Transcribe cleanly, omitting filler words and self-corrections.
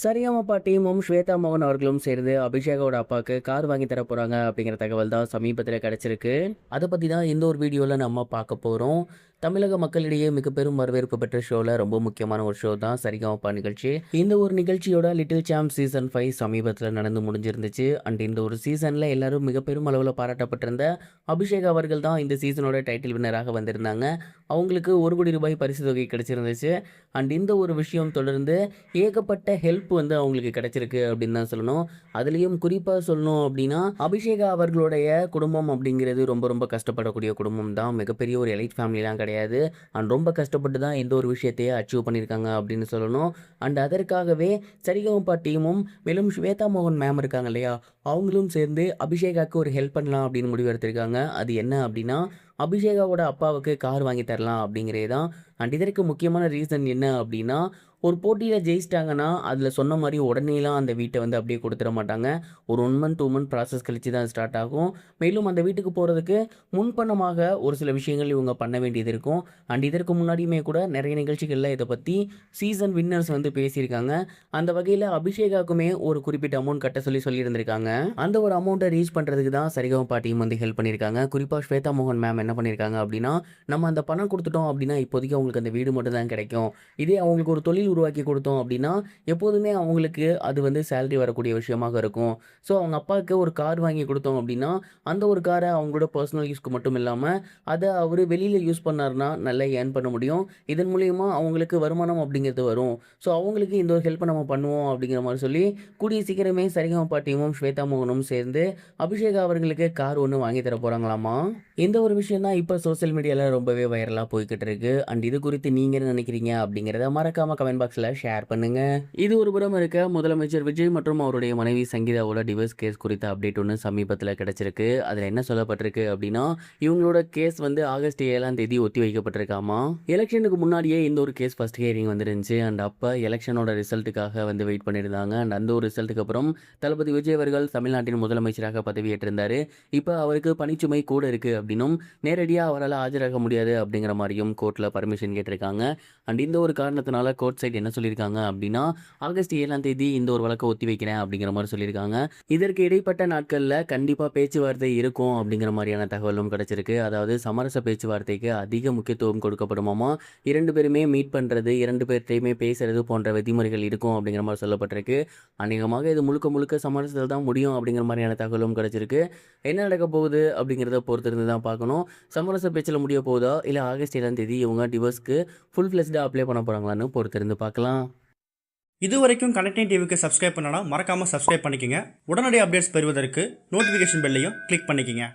சரிகமபா டீமும் ஸ்வேதா மோகன் அவர்களும் சேர்ந்து அபிஷேகோட அப்பாவுக்கு கார் வாங்கி தர போகிறாங்க அப்படிங்கிற தகவல் தான் சமீபத்தில் கிடச்சிருக்கு. அதை பற்றி தான் இந்த ஒரு வீடியோவில் நம்ம பார்க்க போகிறோம். தமிழக மக்களிடையே மிக பெரும் வரவேற்பு பெற்ற ஷோவில் ரொம்ப முக்கியமான ஒரு ஷோ தான் சரிகமபா நிகழ்ச்சி. இந்த ஒரு நிகழ்ச்சியோட லிட்டில் சாம்ப் சீசன் 5 சமீபத்தில் நடந்து முடிஞ்சிருந்துச்சு. அண்ட் இந்த ஒரு சீசனில் எல்லாரும் மிக பெரும் அளவில் பாராட்டப்பட்டிருந்த அபிஷேக் அவர்கள் தான் இந்த சீசனோட டைட்டில் வின்னராக வந்திருந்தாங்க. அவங்களுக்கு 1 கோடி ரூபாய் பரிசு தொகை கிடைச்சிருந்துச்சு. அண்ட் இந்த ஒரு விஷயம் தொடர்ந்து ஏகப்பட்ட ஹெல்ப் வந்து அவங்களுக்கு கிடைச்சிருக்கு அப்படின்னு தான் சொல்லணும். அதுலேயும் குறிப்பாக சொல்லணும் அப்படின்னா அபிஷேகா அவர்களுடைய குடும்பம் அப்படிங்கிறது ரொம்ப ரொம்ப கஷ்டப்படக்கூடிய குடும்பம் தான். மிகப்பெரிய ஒரு எலைட் ஃபேமிலிலாம் கிடையாது. அண்ட் ரொம்ப கஷ்டப்பட்டு தான் இந்த ஒரு விஷயத்தையே அச்சீவ் பண்ணியிருக்காங்க அப்படின்னு சொல்லணும். அண்ட் அதற்காகவே சரிகமபா டீமும் மேலும் ஸ்வேதா மோகன் மேம் இருக்காங்க இல்லையா, அவங்களும் சேர்ந்து அபிஷேகாவுக்கு ஒரு ஹெல்ப் பண்ணலாம் அப்படின்னு முடிவு எடுத்திருக்காங்க. அது என்ன அப்படின்னா அபிஷேகாவோட அப்பாவுக்கு கார் வாங்கி தரலாம் அப்படிங்கிறே தான். அண்ட் இதற்கு முக்கியமான ரீசன் என்ன அப்படின்னா ஒரு போட்டியில் ஜெயிச்சிட்டாங்கன்னா அதில் சொன்ன மாதிரி உடனேலாம் அந்த வீட்டை வந்து அப்படியே கொடுத்துட மாட்டாங்க. ஒரு 1 மந்த் 2 மந்த் ப்ராசஸ் கழிச்சு தான் ஸ்டார்ட் ஆகும். மேலும் அந்த வீட்டுக்கு போகிறதுக்கு முன்பணமாக ஒரு சில விஷயங்கள் இவங்க பண்ண வேண்டியது இருக்கும். அண்ட் இதற்கு முன்னாடியுமே கூட நிறைய நிகழ்ச்சிகளில் இதை பற்றி சீசன் வின்னர்ஸ் வந்து பேசியிருக்காங்க. அந்த வகையில் அபிஷேகாவுக்குமே ஒரு குறிப்பிட்ட அமௌண்ட் கட்ட சொல்லியிருந்திருக்காங்க. அந்த ஒரு அமௌண்ட்டை ரீச் பண்ணுறதுக்கு தான் சரிகமபா டீம் வந்து ஹெல்ப் பண்ணியிருக்காங்க. குறிப்பாக ஸ்வேதா மோகன் மேம் என்ன பண்ணியிருக்காங்க அப்படின்னா, நம்ம அந்த பணம் கொடுத்துட்டோம் அப்படின்னா இப்போதைக்கு அவங்களுக்கு அந்த வீடு மட்டும் தான் கிடைக்கும். இதே அவங்களுக்கு ஒரு தொழில் உருவாக்கி கொடுத்தோம் அப்படின்னா எப்போதுமே அவங்களுக்கு அது வந்து சேலரி வரக்கூடிய விஷயமாக இருக்கும். ஸோ அவங்க அப்பாவுக்கு ஒரு கார் வாங்கி கொடுத்தோம் அப்படின்னா அந்த ஒரு காரை அவங்களோட பர்சனல் யூஸ்க்கு மட்டும் இல்லாமல் அதை அவர் வெளியில் யூஸ் பண்ணார்னா நல்லா ஏர்ன் பண்ண முடியும். இதன் மூலயமா அவங்களுக்கு வருமானம் அப்படிங்கிறது வரும். ஸோ அவங்களுக்கு இந்த ஒரு ஹெல்ப்பை நம்ம பண்ணுவோம் அப்படிங்கிற மாதிரி சொல்லி கூடிய சீக்கிரமே சரிகமபா டீமும் ஸ்வேதா மோகனும் சேர்ந்து அபிஷேகா அவர்களுக்கு கார் ஒன்று வாங்கி தர போகிறாங்களாமா. இந்த ஒரு விஷயம் தான் இப்போ சோசியல் மீடியாவில் ரொம்பவே வைரலாக போய்கிட்டு இருக்கு. அண்ட் இது குறித்து நீங்கள் என்ன நினைக்கிறீங்க அப்படிங்கிறத மறக்காம கமெண்ட் பாக்ஸில் ஷேர் பண்ணுங்க. இது ஒரு புறம் இருக்க, முதலமைச்சர் விஜய் மற்றும் அவருடைய மனைவி சங்கீதாவோட டிவோர்ஸ் கேஸ் குறித்த அப்டேட் ஒன்று சமீபத்தில் கிடைச்சிருக்கு. அதில் என்ன சொல்லப்பட்டிருக்கு அப்படின்னா, இவங்களோட கேஸ் வந்து ஆகஸ்ட் 7ஆம் தேதி ஒத்தி வைக்கப்பட்டிருக்காமா. எலெக்ஷனுக்கு முன்னாடியே இந்த ஒரு கேஸ் ஃபர்ஸ்ட் ஹியரிங் வந்துருந்துச்சு. அண்ட் அப்போ எலெக்ஷனோட ரிசல்ட்டுக்காக வந்து வெயிட் பண்ணியிருந்தாங்க. அண்ட் அந்த ஒரு ரிசல்ட்டுக்கு அப்புறம் தளபதி விஜய் அவர்கள் தமிழ்நாட்டின் முதலமைச்சராக பதவியேற்றிருந்தார். இப்போ அவருக்கு பணிச்சுமை கூட இருக்குது அப்படின்னும் நேரடியாக அவரால் ஆஜராக முடியாது அப்படிங்கிற மாதிரியும் கோர்ட்டில் பர்மிஷன் கேட்டிருக்காங்க. அண்ட் இந்த ஒரு காரணத்தினால கோர்ட் சைட் என்ன சொல்லியிருக்காங்க அப்படின்னா, ஆகஸ்ட் 7ஆம் தேதி இந்த ஒரு வழக்கை ஒத்தி வைக்கிறேன் அப்படிங்கிற மாதிரி சொல்லியிருக்காங்க. இதற்கு இடைப்பட்ட நாட்களில் கண்டிப்பாக பேச்சுவார்த்தை இருக்கும் அப்படிங்கிற மாதிரியான தகவலும் கிடைச்சிருக்கு. அதாவது சமரச பேச்சுவார்த்தைக்கு அதிக முக்கியத்துவம் கொடுக்கப்படுமாமா. 2 பேருமே மீட் பண்ணுறது, 2 பேர்த்தையுமே பேசுறது போன்ற விதிமுறைகள் இருக்கும் அப்படிங்கிற மாதிரி சொல்லப்பட்டிருக்கு. அநேகமாக இது முழுக்க முழுக்க சமரசத்தில் தான் முடியும் அப்படிங்கிற மாதிரியான தகவலும் கிடைச்சிருக்கு. என்ன நடக்க போகுது அப்படிங்கிறத பொறுத்திருந்து தான் பார்க்கணும். சமரச பேச்சில் முடிய போகுதா, இல்லை ஆகஸ்ட் 7ஆம் தேதி இவங்க டிவோர்ஸ்க்கு ஃபுல் ஃப்ளெஷ்டாக அப்ளை பண்ண போகிறாங்களான்னு பொறுத்திருந்து பார்க்கலாம். இது வரைக்கும் கனெக்டிங் டிவிக்கு சப்ஸ்கிரைப் பண்ணனா மறக்காமல் சப்ஸ்கிரைப் பண்ணிக்கங்க. உடனடி அப்டேட்ஸ் பெறுவதற்கு நோட்டிஃபிகேஷன் பெல்லையும் கிளிக் பண்ணிக்கங்க.